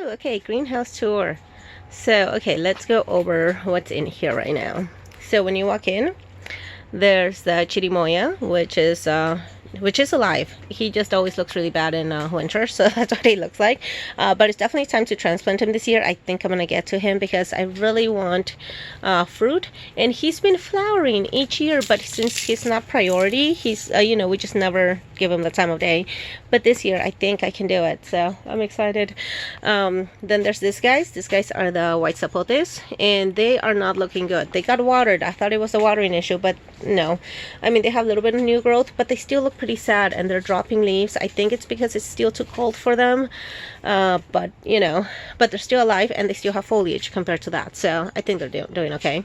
Okay, greenhouse tour. So, okay, let's go over what's in here right now. So when you walk in, there's the chirimoya, which is alive. He just always looks really bad in winter, so that's what he looks like. But it's definitely time to transplant him this year. I think I'm gonna get to him because I really want fruit, and he's been flowering each year, but since he's not priority, he's you know, we just never give him the time of day. But this year I think I can do it, so I'm excited. Then there's these guys. These guys are the white zapotes, and they are not looking good. They got watered. I thought it was a watering issue, but no. I mean, they have a little bit of new growth, but they still look pretty sad, and they're dropping leaves. I think it's because it's still too cold for them, but you know, but they're still alive and they still have foliage compared to that, so I think they're doing okay.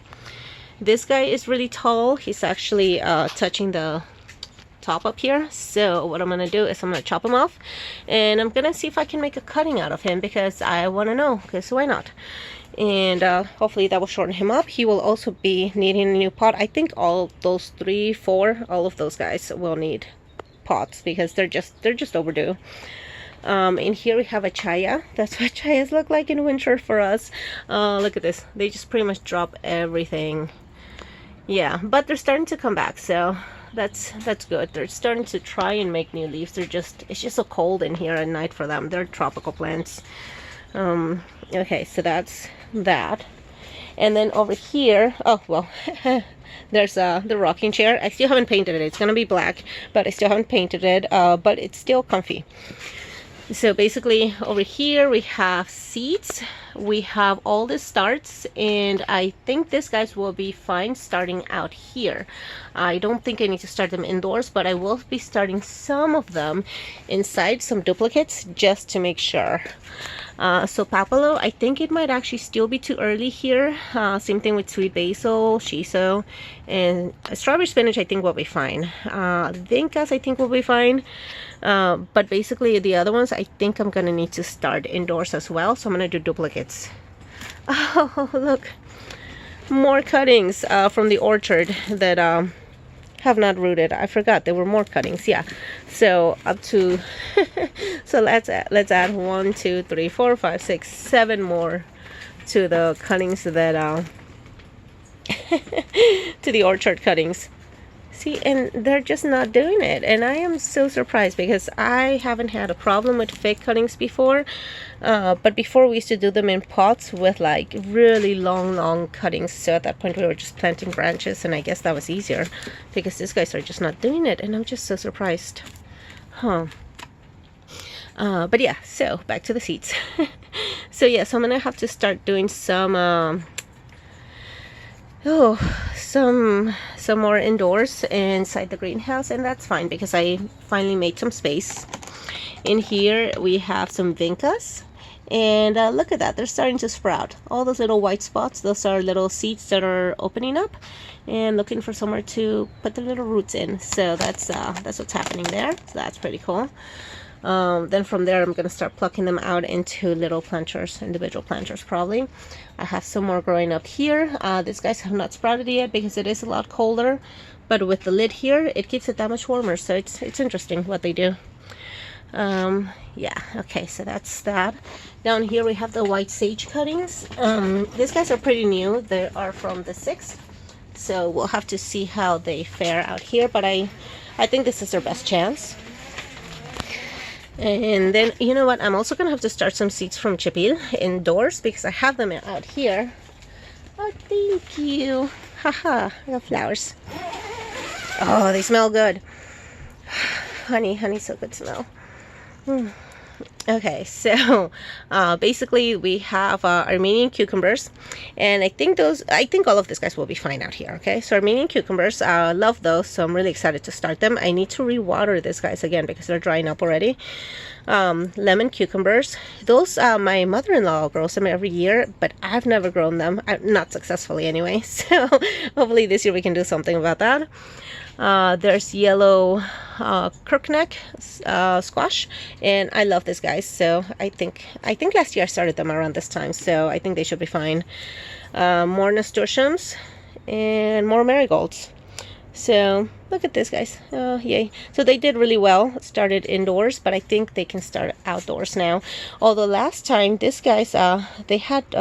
This guy is really tall. He's actually touching the top up here, so what I'm gonna do is I'm gonna chop him off, and I'm gonna see if I can make a cutting out of him because I want to know, because why not? And hopefully that will shorten him up. He will also be needing a new pot. I think all those 3, 4, all of those guys will need pots because they're just overdue. In here we have a chaya. That's what chayas look like in winter for us. Look at this. They just pretty much drop everything. Yeah, but they're starting to come back, so that's good. They're starting to try and make new leaves. It's just so cold in here at night for them. They're tropical plants. Okay, so that's that. And then over here, oh well, there's the rocking chair. I still haven't painted it. It's gonna be black, but I still haven't painted it, but it's still comfy. So basically over here we have seats, we have all the starts, and I think these guys will be fine starting out here. I don't think I need to start them indoors, but I will be starting some of them inside, some duplicates, just to make sure. So papalo, I think it might actually still be too early here. Same thing with sweet basil, shiso, and strawberry spinach I think will be fine. Vincas I think will be fine. But basically the other ones I think I'm gonna need to start indoors as well, so I'm gonna do duplicates. Oh look, more cuttings from the orchard that have not rooted. I forgot there were more cuttings. Yeah, so up to so let's add 1, 2, 3, 4, 5, 6, 7 more to the cuttings that to the orchard cuttings. See, and they're just not doing it, and I am so surprised because I haven't had a problem with fake cuttings before, but before we used to do them in pots with like really long cuttings, so at that point we were just planting branches, and I guess that was easier because these guys are just not doing it, and I'm just so surprised. But yeah, so back to the seeds. So yeah, so I'm gonna have to start doing some some more indoors inside the greenhouse, and that's fine because I finally made some space. In here we have some vincas, and look at that, they're starting to sprout. All those little white spots, those are little seeds that are opening up and looking for somewhere to put their little roots in. So that's what's happening there. So that's pretty cool. Then from there I'm gonna start plucking them out into little planters, individual planters probably. I have some more growing up here. These guys have not sprouted yet because it is a lot colder, but with the lid here it keeps it that much warmer, so it's interesting what they do. Yeah, okay, so that's that. Down here we have the white sage cuttings. These guys are pretty new. They are from the 6th, so we'll have to see how they fare out here, but I think this is their best chance. And then, you know what, I'm also gonna have to start some seeds from chipil indoors because I have them out here. Oh, thank you. Haha, I got flowers. Oh, they smell good. Honey's so good smell. Okay, so basically we have Armenian cucumbers, and I think all of these guys will be fine out here. Okay, so Armenian cucumbers, love those, so I'm really excited to start them. I need to rewater these guys again because they're drying up already. Lemon cucumbers, those my mother-in-law grows them every year, but I've never grown them, not successfully anyway, so hopefully this year we can do something about that. There's yellow crookneck squash, and I love these guys, so I think last year I started them around this time, so I think they should be fine. More nasturtiums and more marigolds. So look at this, guys. Oh, yay. So they did really well. It started indoors, but I think they can start outdoors now. Although last time, these guys, they had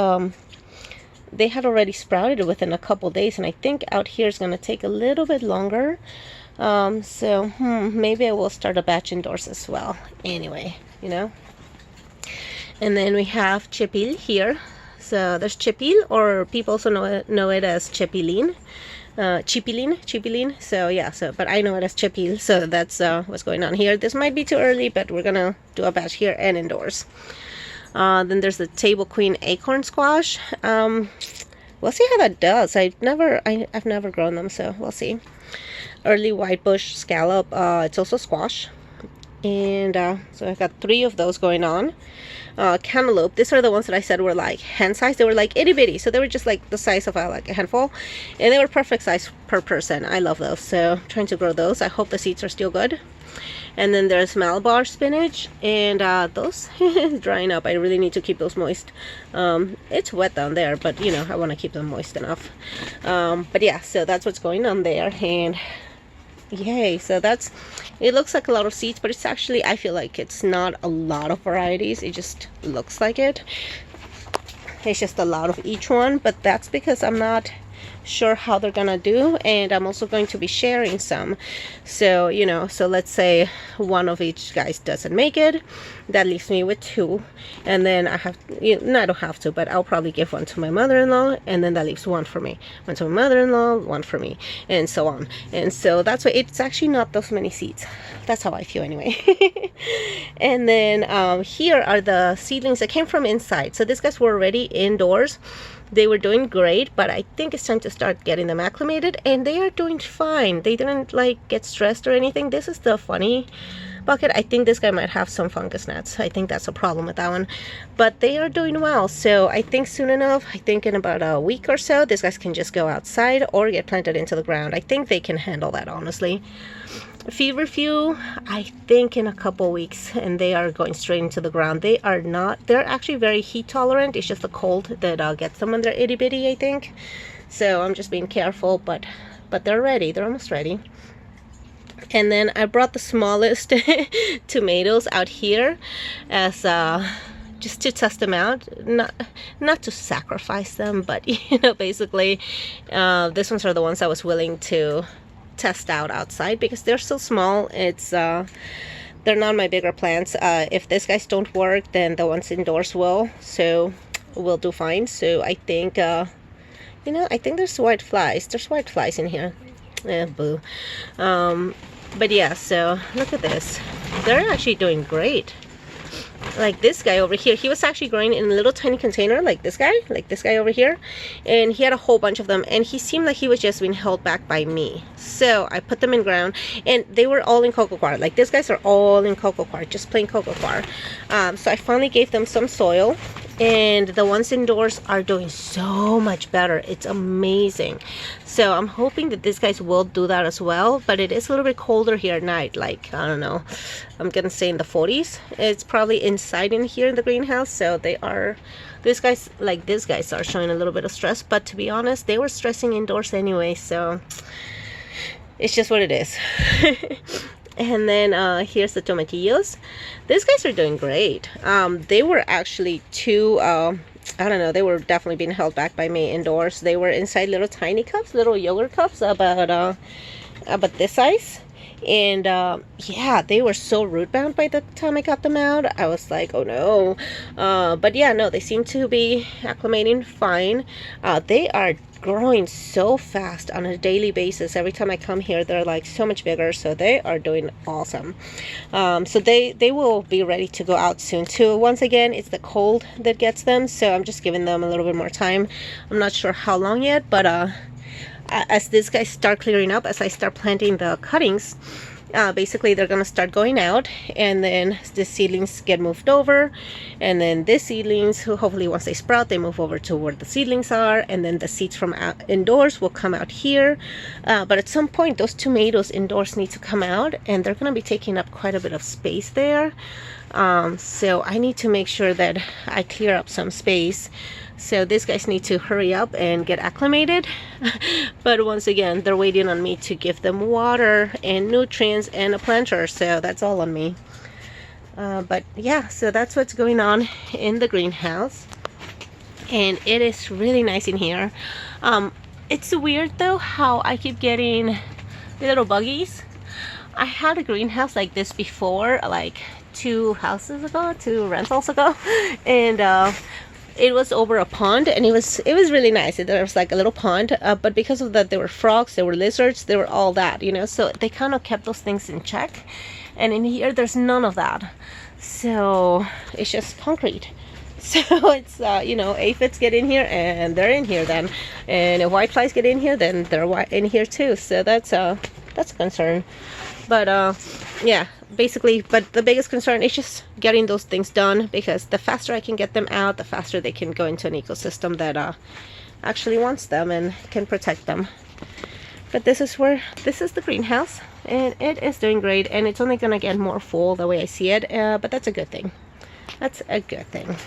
already sprouted within a couple days, and I think out here is going to take a little bit longer. So maybe I will start a batch indoors as well. Anyway, you know. And then we have chipil here. So there's chipil, or people also know it as chipilin. Chipilin. So yeah, but I know it as chipil. So that's what's going on here. This might be too early, but we're gonna do a batch here and indoors. Then there's the Table Queen acorn squash. We'll see how that does. I've never grown them, so we'll see. Early white bush scallop. It's also squash. And so I've got 3 of those going on. Cantaloupe, these are the ones that I said were like hand size. They were like itty bitty, so they were just like the size of like a handful, and they were perfect size per person. I love those, so I'm trying to grow those. I hope the seeds are still good. And then there's Malabar spinach, and those drying up. I really need to keep those moist. It's wet down there, but you know, I want to keep them moist enough. But yeah, so that's what's going on there. And yay, so that's, it looks like a lot of seeds, but it's actually, I feel like it's not a lot of varieties. It just looks like it. It's just a lot of each one, but that's because I'm not sure how they're gonna do, and I'm also going to be sharing some. So you know, so let's say one of each guys doesn't make it, that leaves me with 2, and then I have, no, I don't have to, but I'll probably give one to my mother-in-law, and then that leaves 1 for me, 1 to my mother-in-law, 1 for me, and so on. And so that's why it's actually not those many seeds. That's how I feel anyway. And then here are the seedlings that came from inside. So these guys were already indoors. They were doing great, but I think it's time to start getting them acclimated, and they are doing fine. They didn't like get stressed or anything. This is the funny bucket. I think this guy might have some fungus gnats. I think that's a problem with that one, but they are doing well. So I think soon enough, I think in about a week or so, these guys can just go outside or get planted into the ground. I think they can handle that, honestly. Feverfew, I think in a couple weeks, and they are going straight into the ground. They are not, they're actually very heat tolerant. It's just the cold that gets them when they're itty bitty, I think. So I'm just being careful, but they're ready. They're almost ready. And then I brought the smallest tomatoes out here as just to test them out, not to sacrifice them, but you know, basically these ones are the ones I was willing to test out outside because they're so small. It's they're not my bigger plants. If these guys don't work, then the ones indoors will, so we'll do fine. So I think you know, I think there's white flies in here. Boo. But yeah, so look at this. They're actually doing great. Like this guy over here, he was actually growing in a little tiny container like this guy over here, and he had a whole bunch of them, and he seemed like he was just being held back by me. So I put them in ground, and they were all in cocoa coir. Like these guys are all in cocoa coir, just plain cocoa coir. So I finally gave them some soil, and the ones indoors are doing so much better. It's amazing. So I'm hoping that these guys will do that as well, but it is a little bit colder here at night, like I don't know, I'm gonna say in the 40s. It's probably inside in here in the greenhouse, so they are, these guys are showing a little bit of stress, but to be honest, they were stressing indoors anyway, so it's just what it is. And then here's the tomatillos. These guys are doing great. They were actually too I don't know, they were definitely being held back by me indoors. They were inside little tiny cups, little yogurt cups about this size. And yeah, they were so root bound by the time I got them out. I was like, oh no. But yeah, no, they seem to be acclimating fine. They are growing so fast on a daily basis. Every time I come here, they're like so much bigger, so they are doing awesome. So they will be ready to go out soon too. Once again, it's the cold that gets them, so I'm just giving them a little bit more time. I'm not sure how long yet, but as these guys start clearing up, as I start planting the cuttings, basically they're gonna start going out, and then the seedlings get moved over, and then the seedlings, hopefully once they sprout, they move over to where the seedlings are, and then the seeds from indoors will come out here. But at some point, those tomatoes indoors need to come out, and they're gonna be taking up quite a bit of space there. So I need to make sure that I clear up some space. So these guys need to hurry up and get acclimated. But once again, they're waiting on me to give them water and nutrients and a planter, so that's all on me. But yeah, so that's what's going on in the greenhouse, and it is really nice in here. It's weird though how I keep getting the little buggies. I had a greenhouse like this before, like 2 rentals ago, and it was over a pond, and it was really nice. There was like a little pond, but because of that, there were frogs, there were lizards, there were all that, you know, so they kind of kept those things in check. And in here there's none of that, so it's just concrete. So it's you know, aphids get in here and they're in here then, and if whiteflies get in here, then they're in here too. So that's a concern. But yeah, basically, but the biggest concern is just getting those things done, because the faster I can get them out, the faster they can go into an ecosystem that actually wants them and can protect them. But this is the greenhouse, and it is doing great, and it's only gonna get more full the way I see it, but that's a good thing. That's a good thing.